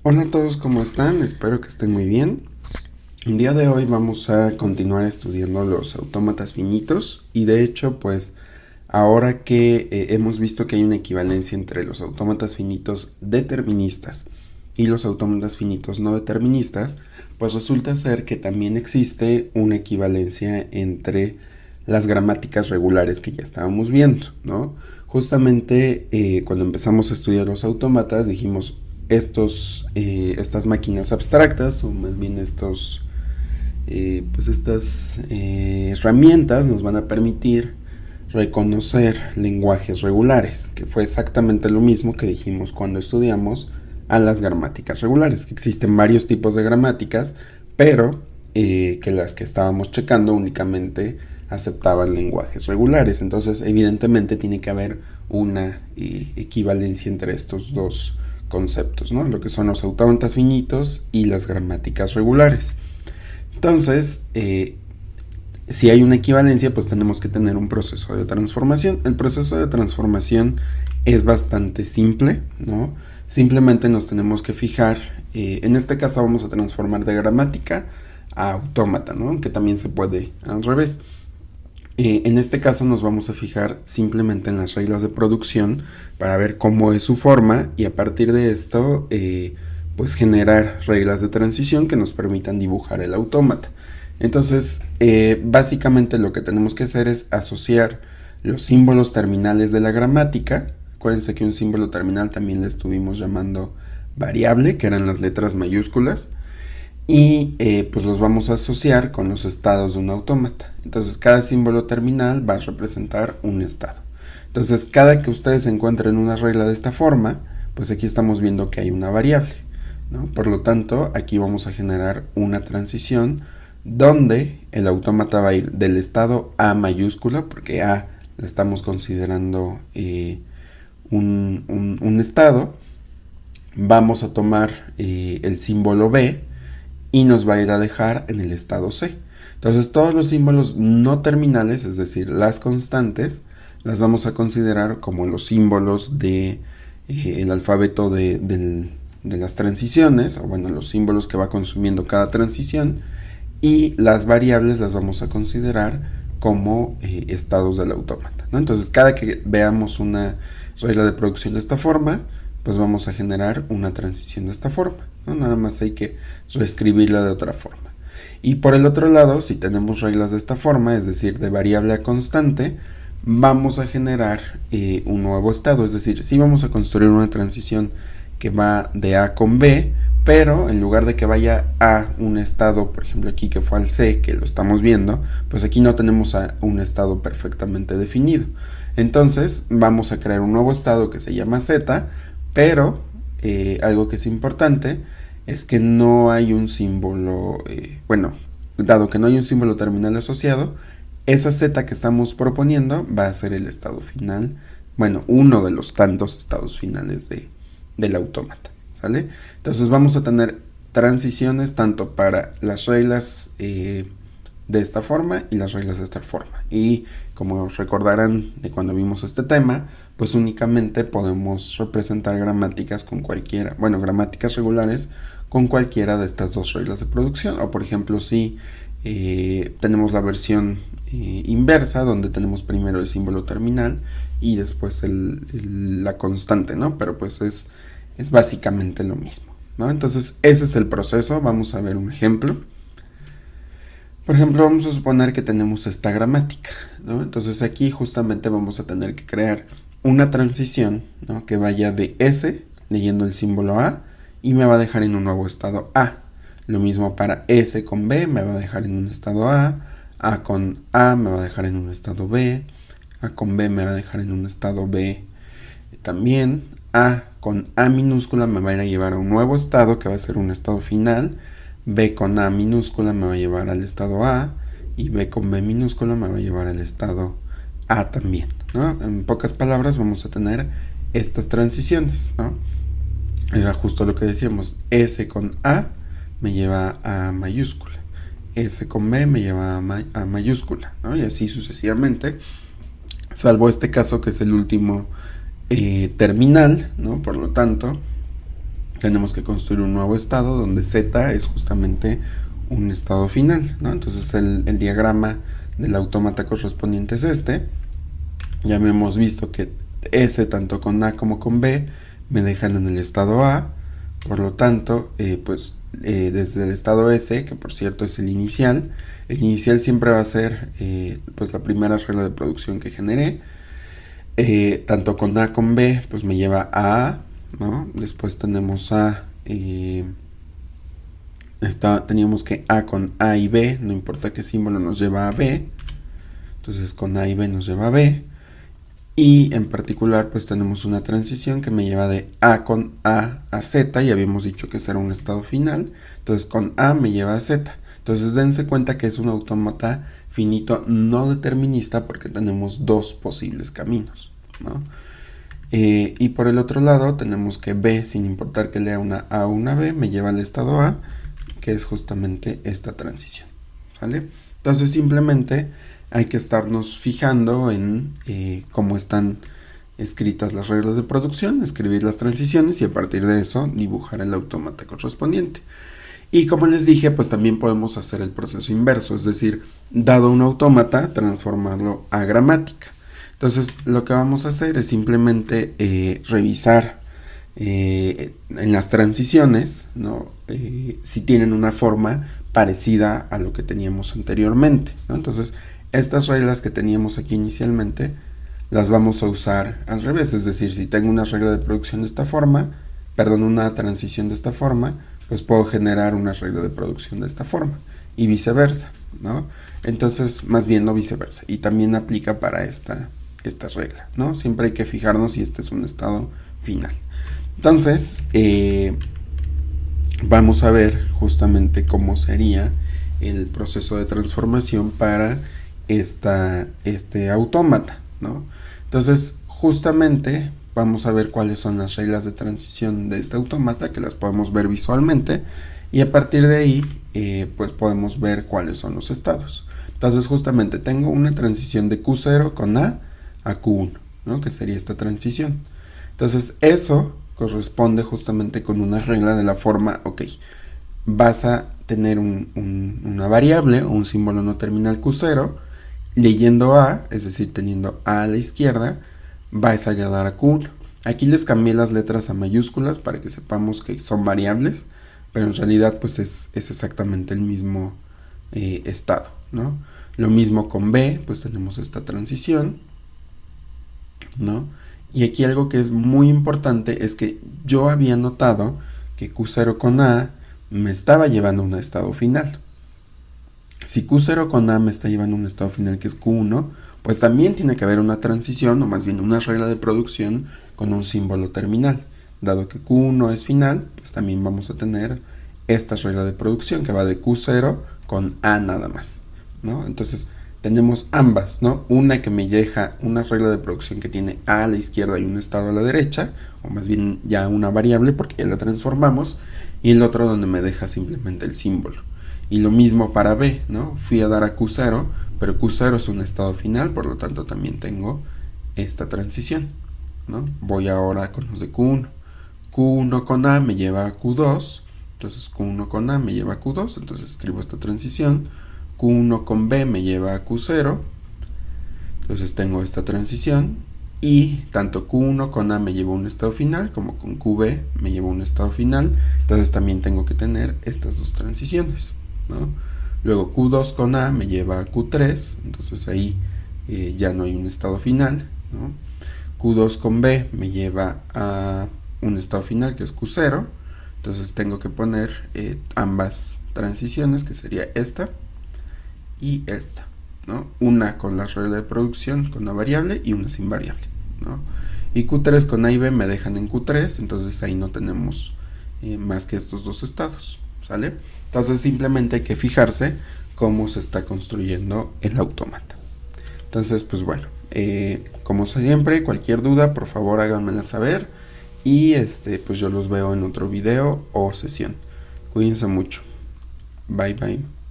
Hola a todos, ¿cómo están? Espero que estén muy bien. El día de hoy vamos a continuar estudiando los autómatas finitos y de hecho, pues ahora que hemos visto que hay una equivalencia entre los autómatas finitos deterministas y los autómatas finitos no deterministas, pues resulta ser que también existe una equivalencia entre las gramáticas regulares que ya estábamos viendo, ¿no? Justamente cuando empezamos a estudiar los autómatas dijimos estas máquinas abstractas o más bien estas herramientas nos van a permitir reconocer lenguajes regulares, que fue exactamente lo mismo que dijimos cuando estudiamos a las gramáticas regulares, que existen varios tipos de gramáticas, pero que las que estábamos checando únicamente aceptaban lenguajes regulares. Entonces, evidentemente, tiene que haber una equivalencia entre estos dos conceptos, ¿no? Lo que son los autómatas finitos y las gramáticas regulares. Entonces, si hay una equivalencia, pues tenemos que tener un proceso de transformación. El proceso de transformación es bastante simple, ¿no? Simplemente nos tenemos que fijar, en este caso vamos a transformar de gramática a autómata, ¿no? Que también se puede al revés. En este caso nos vamos a fijar simplemente en las reglas de producción para ver cómo es su forma y a partir de esto pues generar reglas de transición que nos permitan dibujar el autómata. Entonces básicamente lo que tenemos que hacer es asociar los símbolos terminales de la gramática. Acuérdense que un símbolo terminal también le estuvimos llamando variable, que eran las letras mayúsculas, y pues los vamos a asociar con los estados de un autómata. Entonces cada símbolo terminal va a representar un estado. Entonces cada que ustedes encuentren una regla de esta forma, pues aquí estamos viendo que hay una variable, ¿no? Por lo tanto, aquí vamos a generar una transición donde el autómata va a ir del estado A mayúscula, porque A la estamos considerando un estado. Vamos a tomar el símbolo B y nos va a ir a dejar en el estado C. Entonces todos los símbolos no terminales, es decir, las constantes, las vamos a considerar como los símbolos de el alfabeto de las transiciones, o bueno, los símbolos que va consumiendo cada transición, y las variables las vamos a considerar como estados del autómata, ¿no? Entonces cada que veamos una regla de producción de esta forma, pues vamos a generar una transición de esta forma, ¿no? Nada más hay que reescribirla de otra forma. Y por el otro lado, si tenemos reglas de esta forma, es decir, de variable a constante, vamos a generar un nuevo estado, es decir, sí vamos a construir una transición que va de A con B, pero en lugar de que vaya a un estado, por ejemplo aquí que fue al C, que lo estamos viendo, pues aquí no tenemos un estado perfectamente definido. Entonces vamos a crear un nuevo estado que se llama Z, pero algo que es importante es que no hay un símbolo, dado que no hay un símbolo terminal asociado, esa Z que estamos proponiendo va a ser el estado final, bueno, uno de los tantos estados finales del autómata, ¿sale? Entonces vamos a tener transiciones tanto para las reglas de esta forma y las reglas de esta forma. Y como recordarán de cuando vimos este tema, pues únicamente podemos representar gramáticas con cualquiera, bueno, gramáticas regulares con cualquiera de estas dos reglas de producción. O por ejemplo, si tenemos la versión inversa, donde tenemos primero el símbolo terminal y después la constante, ¿no? Pero pues es básicamente lo mismo, ¿no? Entonces ese es el proceso. Vamos a ver un ejemplo. Por ejemplo, vamos a suponer que tenemos esta gramática, ¿no? Entonces aquí justamente vamos a tener que crear una transición, ¿no? Que vaya de S, leyendo el símbolo A, y me va a dejar en un nuevo estado A. Lo mismo para S con B, me va a dejar en un estado A con A me va a dejar en un estado B, A con B me va a dejar en un estado B también, A con A minúscula me va a ir a llevar a un nuevo estado que va a ser un estado final, B con A minúscula me va a llevar al estado A y B con B minúscula me va a llevar al estado A también, ¿no? En pocas palabras vamos a tener estas transiciones, ¿no? Era justo lo que decíamos, S con A me lleva a mayúscula, S con B me lleva a mayúscula, ¿no? Y así sucesivamente, salvo este caso que es el último terminal, ¿no? Por lo tanto, tenemos que construir un nuevo estado donde Z es justamente un estado final, ¿no? Entonces el diagrama del autómata correspondiente es este. Ya hemos visto que S tanto con A como con B me dejan en el estado A. Por lo tanto, desde el estado S, que por cierto es el inicial siempre va a ser pues la primera regla de producción que generé. Tanto con A con B, pues me lleva a A, ¿no? Después tenemos A, teníamos que A con A y B, no importa qué símbolo nos lleva a B. Entonces con A y B nos lleva a B. Y en particular pues tenemos una transición que me lleva de A con A Z, y habíamos dicho que será un estado final. Entonces con A me lleva a Z. Entonces dense cuenta que es un autómata finito no determinista porque tenemos dos posibles caminos, ¿no? Y por el otro lado tenemos que B, sin importar que lea una A o una B, me lleva al estado A, que es justamente esta transición, ¿vale? Entonces simplemente hay que estarnos fijando en cómo están escritas las reglas de producción, escribir las transiciones y a partir de eso dibujar el autómata correspondiente. Y como les dije, pues también podemos hacer el proceso inverso, es decir, dado un autómata, transformarlo a gramática. Entonces lo que vamos a hacer es simplemente revisar en las transiciones, ¿no? Si tienen una forma parecida a lo que teníamos anteriormente, ¿no? Entonces estas reglas que teníamos aquí inicialmente las vamos a usar al revés, es decir, si tengo una regla de producción de esta forma, una transición de esta forma, pues puedo generar una regla de producción de esta forma y viceversa, ¿no? Entonces, más bien no viceversa, y también aplica para esta regla, ¿no? Siempre hay que fijarnos si este es un estado final. Entonces, vamos a ver justamente cómo sería el proceso de transformación para este autómata, ¿no? Entonces, justamente vamos a ver cuáles son las reglas de transición de este autómata, que las podemos ver visualmente, y a partir de ahí, pues podemos ver cuáles son los estados. Entonces, justamente tengo una transición de Q0 con A a Q1, ¿no? Que sería esta transición. Entonces, eso corresponde justamente con una regla de la forma, ok, vas a tener una variable o un símbolo no terminal Q0, leyendo A, es decir, teniendo A a la izquierda, vais a llegar a Q1. Aquí les cambié las letras a mayúsculas para que sepamos que son variables, pero en realidad pues es exactamente el mismo estado, ¿no? Lo mismo con B, pues tenemos esta transición, ¿no? Y aquí algo que es muy importante es que yo había notado que Q0 con A me estaba llevando a un estado final. Si Q0 con A me está llevando a un estado final que es Q1, pues también tiene que haber una transición, o más bien una regla de producción con un símbolo terminal. Dado que Q1 es final, pues también vamos a tener esta regla de producción que va de Q0 con A nada más, ¿no? Entonces tenemos ambas, ¿no? Una que me deja una regla de producción que tiene A a la izquierda y un estado a la derecha, o más bien ya una variable porque ya la transformamos, y el otro donde me deja simplemente el símbolo. Y lo mismo para B, ¿no? Fui a dar a Q0, pero Q0 es un estado final, por lo tanto también tengo esta transición, ¿no? Voy ahora con los de Q1. Q1 con A me lleva a Q2, entonces Q1 con A me lleva a Q2, entonces escribo esta transición. Q1 con B me lleva a Q0, entonces tengo esta transición, y tanto Q1 con A me lleva a un estado final como con QB me lleva a un estado final, entonces también tengo que tener estas dos transiciones, ¿no? Luego Q2 con A me lleva a Q3, entonces ahí ya no hay un estado final, ¿no? Q2 con B me lleva a un estado final que es Q0, entonces tengo que poner ambas transiciones, que sería esta y esta, ¿no? Una con la regla de producción con una variable y una sin variable, ¿no? Y Q3 con A y B me dejan en Q3, entonces ahí no tenemos más que estos dos estados, ¿sale? Entonces simplemente hay que fijarse cómo se está construyendo el autómata. Entonces, pues bueno, como siempre, cualquier duda, por favor háganmela saber, y pues yo los veo en otro video o sesión. Cuídense mucho. Bye bye.